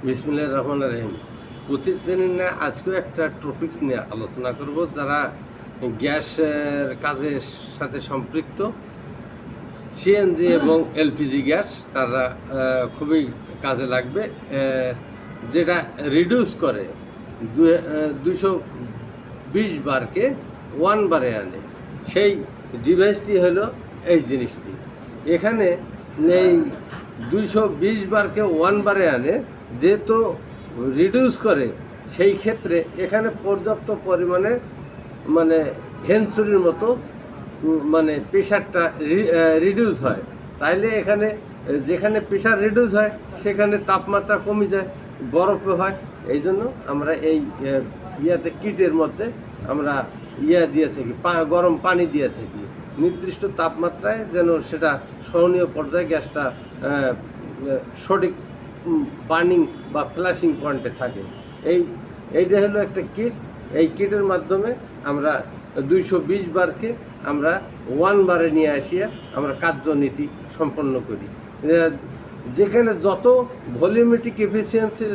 বিসমিল্লাহির রহমানির রহিম। প্রতিদিনের না আজকেও একটা টপিকস নিয়ে আলোচনা করব। যারা গ্যাসের কাজের সাথে সম্পৃক্ত, সিএনজি এবং এলপিজি গ্যাস, তারা খুবই কাজে লাগবে। যেটা রিডিউস করে 220 বারকে 1 বারে আনে, সেই ডিভাইসটি হলো এই জিনিসটি। এখানে এই 220 বারকে 1 বারে আনে যেহেতু রিডিউস করে, সেই ক্ষেত্রে এখানে পর্যাপ্ত পরিমাণে মানে ভেঞ্চুরির মতো মানে প্রেশারটা রিডিউস হয়। তাইলে এখানে যেখানে প্রেশার রিডিউস হয় সেখানে তাপমাত্রা কমে যায়, বরফে হয়। এই জন্য আমরা এই ইয়াতে কিটের মধ্যে আমরা দিয়ে থাকি, গরম পানি দিয়ে থাকি নির্দিষ্ট তাপমাত্রায়, যেন সেটা সহনীয় পর্যায়ে গ্যাসটা সঠিক বার্নিং বা ফ্ল্যাশিং পয়েন্টে থাকে। এইটা হলো একটা কিট। এই কিটের মাধ্যমে আমরা 220 বারকে আমরা 1 বারে নিয়ে আসিয়া আমরা কার্যনীতি সম্পন্ন করি। যেখানে যত ভলিউমেট্রিক এফিসিয়েন্সির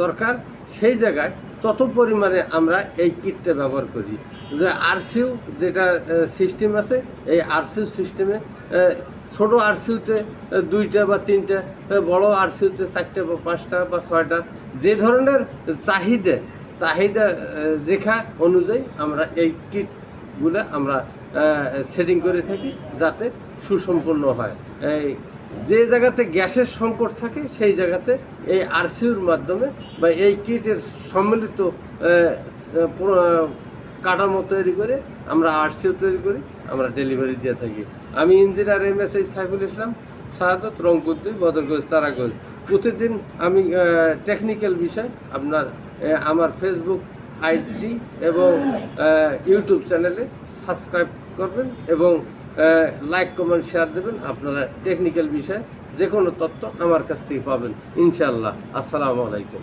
দরকার, সেই জায়গায় তত পরিমাণে আমরা এই কিটটা ব্যবহার করি। যে আরসিউ যেটা সিস্টেম আছে, এই আরসিউ সিস্টেমে ছোট আরসিউতে 2টা বা 3টা, বড় আরসিউতে 4টা বা 5টা বা 6টা, যে ধরনের চাহিদা রেখা অনুযায়ী আমরা এই কিটগুলো আমরা সেটিং করে থাকি, যাতে সুসম্পন্ন হয়। যে জায়গাতে গ্যাসের সংকট থাকে সেই জায়গাতে এই আরসিউর মাধ্যমে বা এই কিটের সম্মিলিত কাঠামো তৈরি করে আমরা আরসিউ তৈরি করি, আমরা ডেলিভারি দিয়ে থাকি। আমি ইঞ্জিনিয়ার MSI সাইফুল ইসলাম, শাহাদত, রংপুর 2, বদরগঞ্জ, তারাগঞ্জ। প্রতিদিন আমি টেকনিক্যাল বিষয় আমার ফেসবুক আইডি এবং ইউটিউব চ্যানেলে সাবস্ক্রাইব করবেন এবং লাইক, কমেন্ট, শেয়ার দেবেন। আপনারা টেকনিক্যাল বিষয়ে যে কোনো তথ্য আমার কাছ থেকে পাবেন ইনশাআল্লাহ। আসসালামু আলাইকুম।